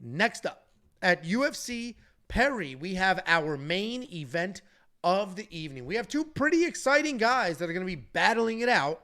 Next up, at UFC Paris, we have our main event of the evening. We have two pretty exciting guys that are going to be battling it out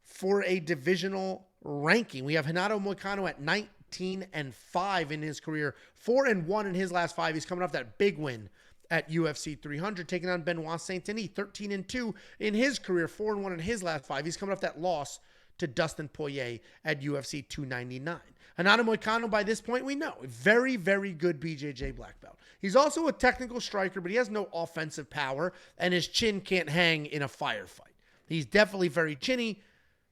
for a divisional ranking. We have Renato Moicano at 19-5 in his career, 4-1 in his last 5. He's coming off that big win at UFC 300, taking on Benoit Saint-Denis, 13-2 in his career, 4-1 in his last 5. He's coming off that loss to Dustin Poirier at UFC 299. Renato Moicano, by this point, we know, a very, very good BJJ black belt. He's also a technical striker, but he has no offensive power, and his chin can't hang in a firefight. He's definitely very chinny,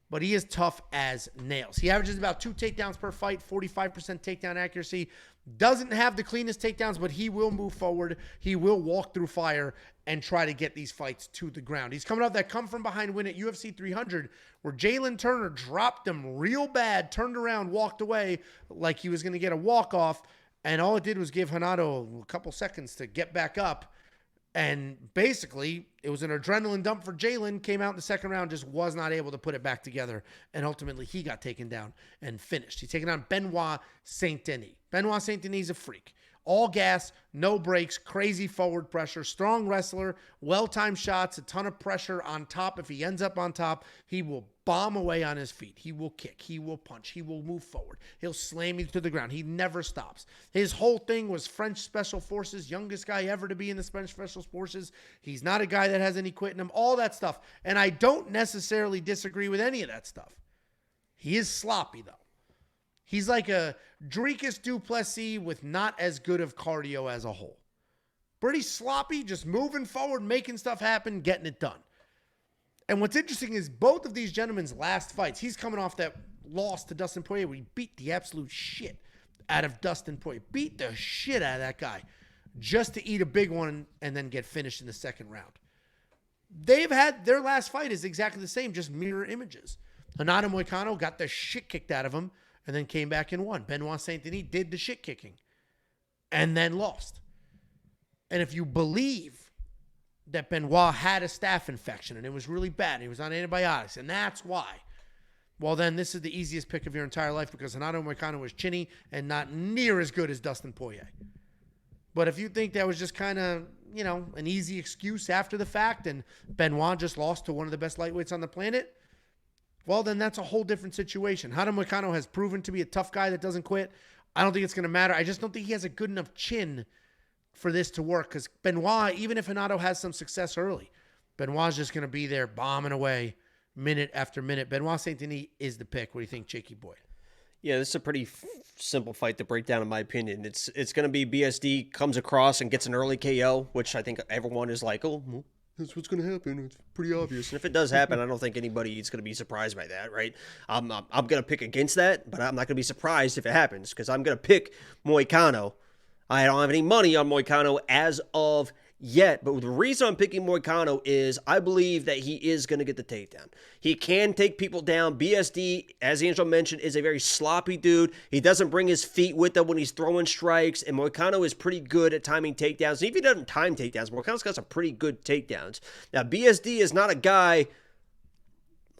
but he is tough as nails. He averages about 2 takedowns per fight, 45% takedown accuracy. Doesn't have the cleanest takedowns, but he will move forward. He will walk through fire and try to get these fights to the ground. He's coming off that come-from-behind win at UFC 300 where Jalen Turner dropped him real bad, turned around, walked away like he was going to get a walk-off, and all it did was give Renato a couple seconds to get back up. And basically, it was an adrenaline dump for Jalen, came out in the second round, just was not able to put it back together, and ultimately he got taken down and finished. He's taking on Benoit Saint-Denis. Benoit Saint-Denis is a freak. All gas, no brakes, crazy forward pressure, strong wrestler, well-timed shots, a ton of pressure on top. If he ends up on top, he will bomb away on his feet. He will kick. He will punch. He will move forward. He'll slam you to the ground. He never stops. His whole thing was French Special Forces, youngest guy ever to be in the French Special Forces. He's not a guy that has any quit in him, all that stuff. And I don't necessarily disagree with any of that stuff. He is sloppy, though. He's like a Dricus du Plessis with not as good of cardio as a whole. Pretty sloppy, just moving forward, making stuff happen, getting it done. And what's interesting is both of these gentlemen's last fights, he's coming off that loss to Dustin Poirier where he beat the absolute shit out of Dustin Poirier. Beat the shit out of that guy just to eat a big one and then get finished in the second round. They've had their last fight is exactly the same, just mirror images. Renato Moicano got the shit kicked out of him and then came back and won. Benoit Saint-Denis did the shit kicking and then lost. And if you believe that Benoit had a staph infection and it was really bad, he was on antibiotics, and that's why, well, then this is the easiest pick of your entire life because Renato Moicano was chinny and not near as good as Dustin Poirier. But if you think that was just kind of, an easy excuse after the fact and Benoit just lost to one of the best lightweights on the planet, well, then that's a whole different situation. Renato Moicano has proven to be a tough guy that doesn't quit. I don't think it's going to matter. I just don't think he has a good enough chin for this to work because Benoit, even if Renato has some success early, Benoit's just going to be there bombing away minute after minute. Benoit Saint-Denis is the pick. What do you think, Jakey Boy? Yeah, this is a pretty simple fight to break down, in my opinion. It's going to be BSD comes across and gets an early KO, which I think everyone is like, oh, well, that's what's going to happen. It's pretty obvious. And if it does happen, I don't think anybody is going to be surprised by that, right? I'm going to pick against that, but I'm not going to be surprised if it happens because I'm going to pick Moicano. I don't have any money on Moicano as of yet, but the reason I'm picking Moicano is I believe that he is going to get the takedown. He can take people down. BSD, as Angel mentioned, is a very sloppy dude. He doesn't bring his feet with him when he's throwing strikes, and Moicano is pretty good at timing takedowns. And if he doesn't time takedowns, Moicano's got some pretty good takedowns. Now, BSD is not a guy,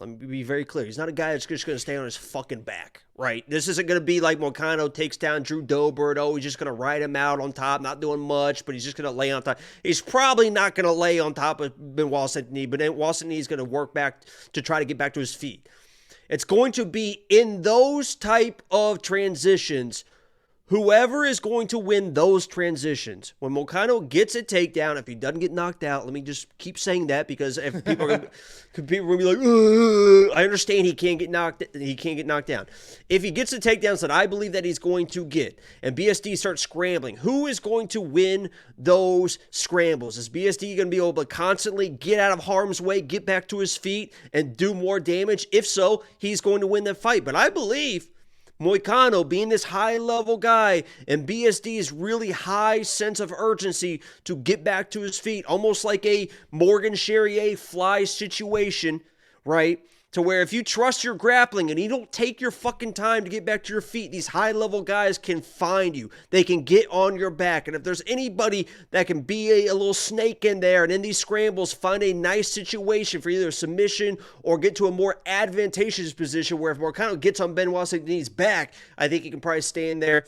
let me be very clear, he's not a guy that's just going to stay on his fucking back, right? This isn't going to be like Moicano takes down Drew Dober. Oh, he's just going to ride him out on top, not doing much, but he's just going to lay on top. He's probably not going to lay on top of Benoit Saint-Denis, but Benoit Saint-Denis is going to work back to try to get back to his feet. It's going to be in those type of transitions, whoever is going to win those transitions. When Moicano gets a takedown, if he doesn't get knocked out, let me just keep saying that because if people are going to be like, ugh, I understand he can't get knocked down. If he gets the takedowns that I believe that he's going to get, and BSD starts scrambling, who is going to win those scrambles? Is BSD going to be able to constantly get out of harm's way, get back to his feet, and do more damage? If so, he's going to win the fight. But I believe Moicano, being this high-level guy, and BSD's really high sense of urgency to get back to his feet, almost like a Morgan Charrier fly situation, right? To where if you trust your grappling and you don't take your fucking time to get back to your feet, these high-level guys can find you. They can get on your back. And if there's anybody that can be a little snake in there and in these scrambles find a nice situation for either a submission or get to a more advantageous position where if Moicano gets on Benoit Saint-Denis' back, I think he can probably stand there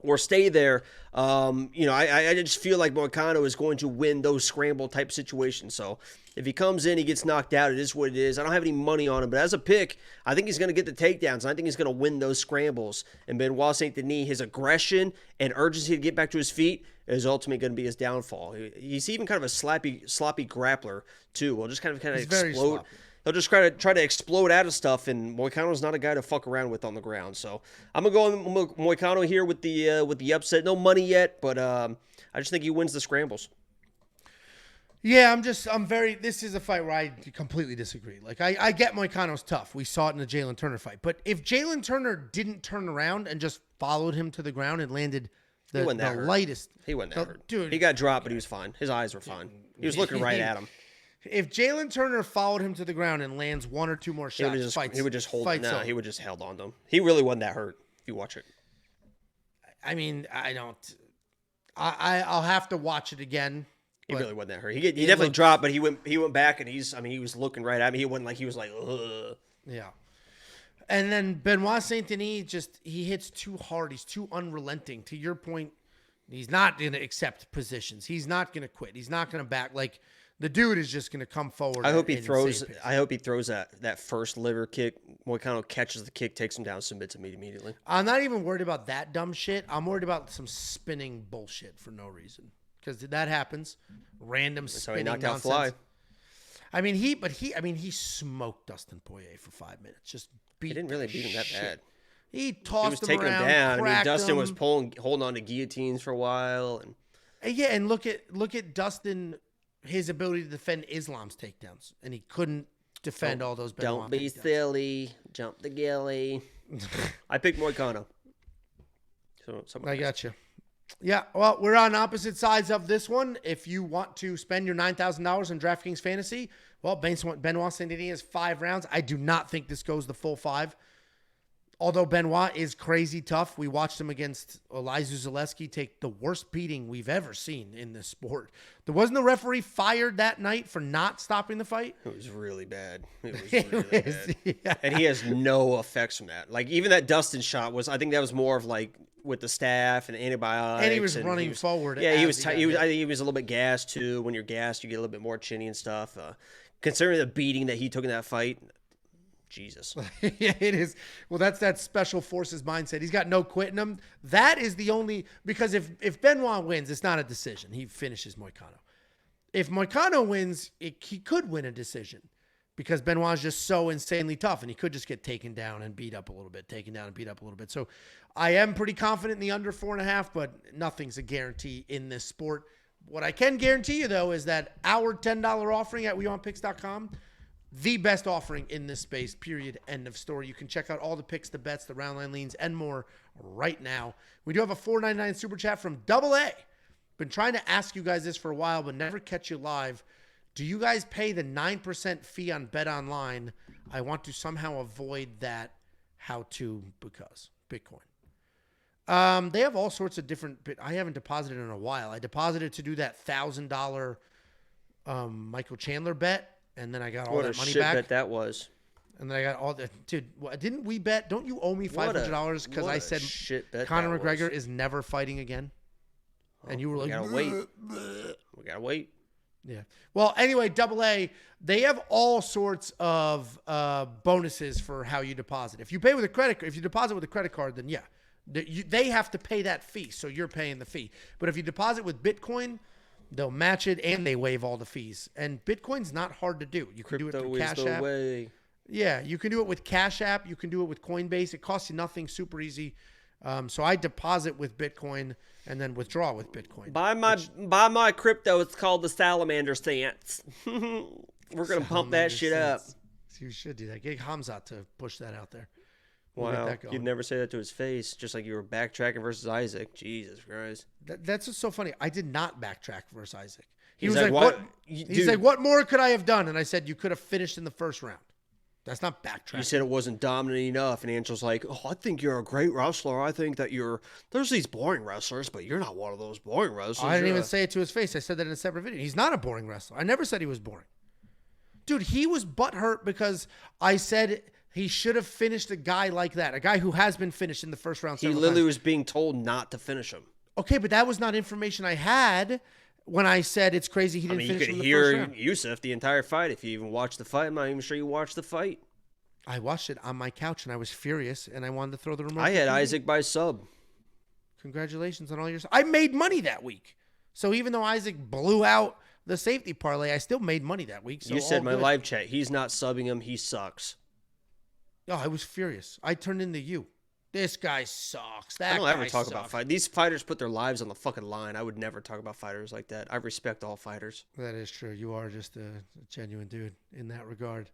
or stay there. I just feel like Moicano is going to win those scramble type situations. So if he comes in, he gets knocked out, it is what it is. I don't have any money on him, but as a pick, I think he's going to get the takedowns. And I think he's going to win those scrambles. And Benoit Saint-Denis, his aggression and urgency to get back to his feet is ultimately going to be his downfall. He's even kind of a sloppy grappler too. He'll just kind of explode. He'll just try to explode out of stuff, and Moicano's not a guy to fuck around with on the ground. So I'm gonna go on Moicano here with the upset. No money yet, but I just think he wins the scrambles. Yeah, this is a fight where I completely disagree. Like, I get Moicano's tough. We saw it in the Jalen Turner fight. But if Jalen Turner didn't turn around and just followed him to the ground and landed the lightest. He wasn't that hurt. Dude, he got dropped, but he was fine. His eyes were fine. He was looking right at him. If Jalen Turner followed him to the ground and lands one or two more shots, he would just hold. No, he would just held on to him. He really wasn't that hurt. If you watch it, I mean, I don't. I'll have to watch it again. He really wasn't that hurt. He definitely dropped, but he went back and he was looking right at me. He was like, ugh. Yeah. And then Benoit Saint-Denis he hits too hard. He's too unrelenting. To your point, he's not going to accept positions. He's not going to quit. He's not going to back. Like, the dude is just going to come forward. I hope he throws that first liver kick. Moicano catches the kick, takes him down, submits him immediately. I'm not even worried about that dumb shit. I'm worried about some spinning bullshit for no reason. Because that happens. Random spinning nonsense. So he knocked out Fly. I mean, he smoked Dustin Poirier for 5 minutes. He didn't really beat him that bad. He tossed him around, down. I mean, Dustin was holding on to guillotines for a while. Yeah, and look at Dustin, his ability to defend Islam's takedowns, and he couldn't defend all those. Don't be silly. Jump the gilly. I picked Moicano. So I got you. Yeah, well, we're on opposite sides of this one. If you want to spend your $9,000 on DraftKings Fantasy, well, Benoit Saint-Denis has 5 rounds. I do not think this goes the full 5. Although Benoit is crazy tough. We watched him against Elizeu Zaleski take the worst beating we've ever seen in this sport. There wasn't the referee fired that night for not stopping the fight. It was really bad. Bad. Yeah. And he has no effects from that. Like, even that Dustin shot I think that was more of like with the staff and antibiotics. And he was running forward. Yeah, I think he was a little bit gassed too. When you're gassed, you get a little bit more chinny and stuff. Considering the beating that he took in that fight, Jesus. Yeah, it is. Well, that's that special forces mindset. He's got no quit in him. That is the only, because if Benoit wins, it's not a decision. He finishes Moicano. If Moicano wins, he could win a decision because Benoit's just so insanely tough and he could just get taken down and beat up a little bit. So I am pretty confident in the under 4.5, but nothing's a guarantee in this sport. What I can guarantee you, though, is that our $10 offering at weonpicks.com, the best offering in this space, period, end of story. You can check out all the picks, the bets, the round line leans, and more right now. We do have a $4.99 super chat from AA. Been trying to ask you guys this for a while, but never catch you live. Do you guys pay the 9% fee on Bet Online? I want to somehow avoid that. How to? Because Bitcoin. They have all sorts of different. I haven't deposited in a while. I deposited to do that $1,000 Michael Chandler bet. And then I got all that money back. What a shit bet that was. And then I got all that. Dude, didn't we bet? Don't you owe me $500 because I said Conor McGregor is never fighting again? And you were like, we gotta wait. We gotta wait. Yeah. Well, anyway, AA, they have all sorts of bonuses for how you deposit. If you pay with a credit, if you deposit with a credit card, then yeah, they have to pay that fee, so you're paying the fee. But if you deposit with Bitcoin, they'll match it and they waive all the fees. And Bitcoin's not hard to do. You can do it through Cash App. Way. Yeah, you can do it with Cash App. You can do it with Coinbase. It costs you nothing. Super easy. So I deposit with Bitcoin and then withdraw with Bitcoin. Buy my crypto. It's called the Salamander stance. We're gonna pump that shit up. You should do that. Get Hamzat to push that out there. Wow, you'd never say that to his face, just like you were backtracking versus Isaac. Jesus Christ. That's what's so funny. I did not backtrack versus Isaac. He was like, what? He's like, what more could I have done? And I said, you could have finished in the first round. That's not backtracking. You said it wasn't dominant enough. And Angel's like, oh, I think you're a great wrestler. I think that there's these boring wrestlers, but you're not one of those boring wrestlers. I didn't even say it to his face. I said that in a separate video. He's not a boring wrestler. I never said he was boring. Dude, he was butthurt because I said He should have finished a guy like that, a guy who has been finished in the first round. He literally was being told not to finish him. Okay, but that was not information I had when I said it's crazy he didn't finish him in the first round. You could hear Yusuf the entire fight. If you even watched the fight, I'm not even sure you watched the fight. I watched it on my couch, and I was furious, and I wanted to throw the remote. I had Isaac by sub. Congratulations on all your... I made money that week. So even though Isaac blew out the safety parlay, I still made money that week. So you said my live chat, he's not subbing him, he sucks. Oh, I was furious. I turned into you. This guy sucks. I don't ever talk about fight. These fighters put their lives on the fucking line. I would never talk about fighters like that. I respect all fighters. That is true. You are just a genuine dude in that regard.